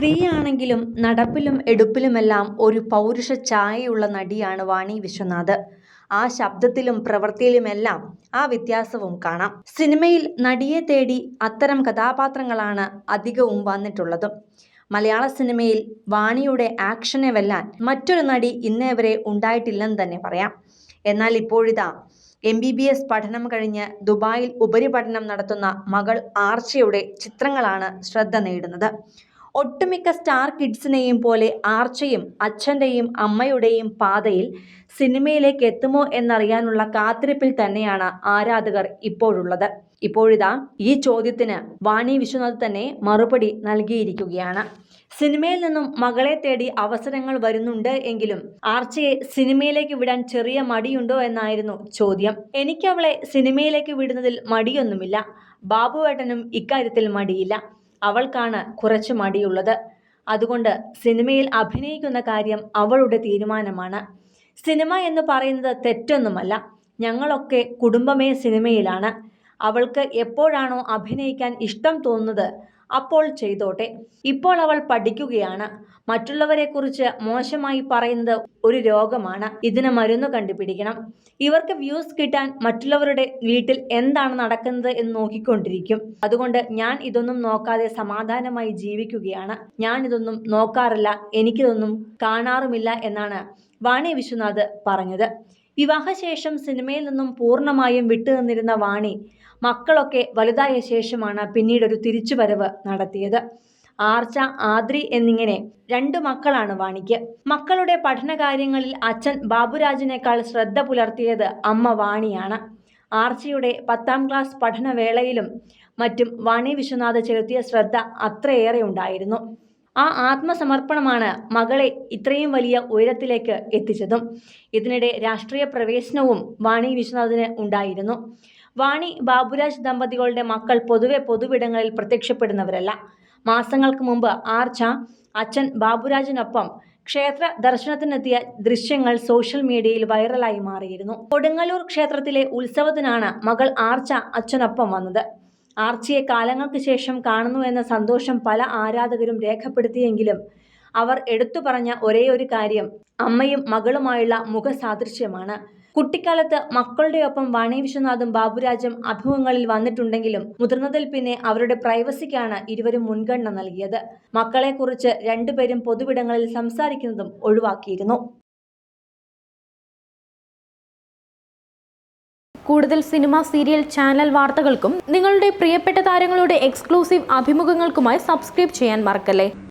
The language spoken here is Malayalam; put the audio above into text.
സ്ത്രീയാണെങ്കിലും നടപ്പിലും എടുപ്പിലുമെല്ലാം ഒരു പൗരുഷ ഛായയുള്ള നടിയാണ് വാണി വിശ്വനാഥ്. ആ ശബ്ദത്തിലും പ്രവൃത്തിയിലുമെല്ലാം ആ വ്യത്യാസവും കാണാം. സിനിമയിൽ നടിയെ തേടി അത്തരം കഥാപാത്രങ്ങളാണ് അധികവും വന്നിട്ടുള്ളതും. മലയാള സിനിമയിൽ വാണിയുടെ ആക്ഷനെ വെല്ലാൻ മറ്റൊരു നടി ഇന്നേവരെ ഉണ്ടായിട്ടില്ലെന്ന് തന്നെ പറയാം. എന്നാൽ ഇപ്പോഴിതാ MBBS പഠനം കഴിഞ്ഞ് ദുബായിൽ ഉപരിപഠനം നടത്തുന്ന മകൾ ആർച്ചയുടെ ചിത്രങ്ങളാണ് ശ്രദ്ധ നേടുന്നത്. ഒട്ടുമിക്ക സ്റ്റാർ കിഡ്സിനെയും പോലെ ആർച്ചയും അച്ഛൻ്റെയും അമ്മയുടെയും പാതയിൽ സിനിമയിലേക്ക് എത്തുമോ എന്നറിയാനുള്ള കാത്തിരിപ്പിൽ തന്നെയാണ് ആരാധകർ ഇപ്പോഴുള്ളത്. ഇപ്പോഴിതാ ഈ ചോദ്യത്തിന് വാണി വിശ്വനാഥ് തന്നെ മറുപടി നൽകിയിരിക്കുകയാണ്. സിനിമയിൽ നിന്നും മകളെ തേടി അവസരങ്ങൾ വരുന്നുണ്ട് എങ്കിലും ആർച്ചയെ സിനിമയിലേക്ക് വിടാൻ ചെറിയ മടിയുണ്ടോ എന്നായിരുന്നു ചോദ്യം. എനിക്കവളെ സിനിമയിലേക്ക് വിടുന്നതിൽ മടിയൊന്നുമില്ല. ബാബുവേട്ടനും ഇക്കാര്യത്തിൽ മടിയില്ല. അവൾക്കാണ് കുറച്ച് മടിയുള്ളത്. അതുകൊണ്ട് സിനിമയിൽ അഭിനയിക്കുന്ന കാര്യം അവളുടെ തീരുമാനമാണ്. സിനിമ എന്ന് പറയുന്നത് തെറ്റൊന്നുമല്ല. ഞങ്ങളൊക്കെ കുടുംബമേ സിനിമയിലാണ്. അവൾക്ക് എപ്പോഴാണോ അഭിനയിക്കാൻ ഇഷ്ടം തോന്നുന്നത് അപ്പോൾ ചെയ്തോട്ടെ. ഇപ്പോൾ അവൾ പഠിക്കുകയാണ്. മറ്റുള്ളവരെക്കുറിച്ച് മോശമായി പറയുന്നത് ഒരു രോഗമാണ്. ഇതിന് മരുന്ന് കണ്ടുപിടിക്കണം. ഇവർക്ക് വ്യൂസ് കിട്ടാൻ മറ്റുള്ളവരുടെ വീട്ടിൽ എന്താണ് നടക്കുന്നത് എന്ന് നോക്കിക്കൊണ്ടിരിക്കും. അതുകൊണ്ട് ഞാൻ ഇതൊന്നും നോക്കാതെ സമാധാനമായി ജീവിക്കുകയാണ്. ഞാൻ ഇതൊന്നും നോക്കാറില്ല, എനിക്കിതൊന്നും കാണാറുമില്ല എന്നാണ് വാണി വിശ്വനാഥ് പറഞ്ഞത്. വിവാഹശേഷം സിനിമയിൽ നിന്നും പൂർണ്ണമായും വിട്ടുനിന്നിരുന്ന വാണി മക്കളൊക്കെ വലുതായ ശേഷമാണ് പിന്നീടൊരു തിരിച്ചുവരവ് നടത്തിയത്. ആർച്ച, ആദ്രി എന്നിങ്ങനെ 2 മക്കളാണ് വാണിക്ക്. മക്കളുടെ പഠനകാര്യങ്ങളിൽ അച്ഛൻ ബാബുരാജിനേക്കാൾ ശ്രദ്ധ പുലർത്തിയത് അമ്മ വാണിയാണ്. ആർച്ചയുടെ 10ാം ക്ലാസ് പഠനവേളയിലും മറ്റും വാണി വിശ്വനാഥ് ചെലുത്തിയ ശ്രദ്ധ അത്രയേറെ ഉണ്ടായിരുന്നു. ആ ആത്മസമർപ്പണമാണ് മകളെ ഇത്രയും വലിയ ഉയരത്തിലേക്ക് എത്തിച്ചതും. ഇതിനിടെ രാഷ്ട്രീയ പ്രവേശനവും വാണി വിശ്വനാഥിന് ഉണ്ടായിരുന്നു. വാണി ബാബുരാജ് ദമ്പതികളുടെ മക്കൾ പൊതുവെ പൊതുവിടങ്ങളിൽ പ്രത്യക്ഷപ്പെടുന്നവരല്ല. മാസങ്ങൾക്ക് മുമ്പ് ആർച്ച അച്ഛൻ ബാബുരാജിനൊപ്പം ക്ഷേത്ര ദർശനത്തിനെത്തിയ ദൃശ്യങ്ങൾ സോഷ്യൽ മീഡിയയിൽ വൈറലായി മാറിയിരുന്നു. കൊടുങ്ങല്ലൂർ ക്ഷേത്രത്തിലെ ഉത്സവത്തിനാണ് മകൾ ആർച്ച അച്ഛനൊപ്പം വന്നത്. ആർച്ചയെ കാലങ്ങൾക്ക് ശേഷം കാണുന്നു എന്ന സന്തോഷം പല ആരാധകരും രേഖപ്പെടുത്തിയെങ്കിലും അവർ എടുത്തു പറഞ്ഞ ഒരേയൊരു കാര്യം അമ്മയും മകളുമായുള്ള മുഖസാദൃശ്യമാണ്. കുട്ടിക്കാലത്ത് മക്കളുടെ ഒപ്പം വാണി വിശ്വനാഥും ബാബുരാജും അഭിമുഖങ്ങളിൽ വന്നിട്ടുണ്ടെങ്കിലും മുതിർന്നതിൽ പിന്നെ അവരുടെ പ്രൈവസിക്കാണ് ഇരുവരും മുൻഗണന നൽകിയത്. മക്കളെക്കുറിച്ച് 2 പേരും പൊതുവിടങ്ങളിൽ സംസാരിക്കുന്നതും ഒഴിവാക്കിയിരുന്നു. കൂടുതൽ സിനിമ, സീരിയൽ, ചാനൽ വാർത്തകൾക്കും നിങ്ങളുടെ പ്രിയപ്പെട്ട താരങ്ങളുടെ എക്സ്ക്ലൂസീവ് അഭിമുഖങ്ങൾക്കുമായി സബ്സ്ക്രൈബ് ചെയ്യാൻ മറക്കല്ലേ.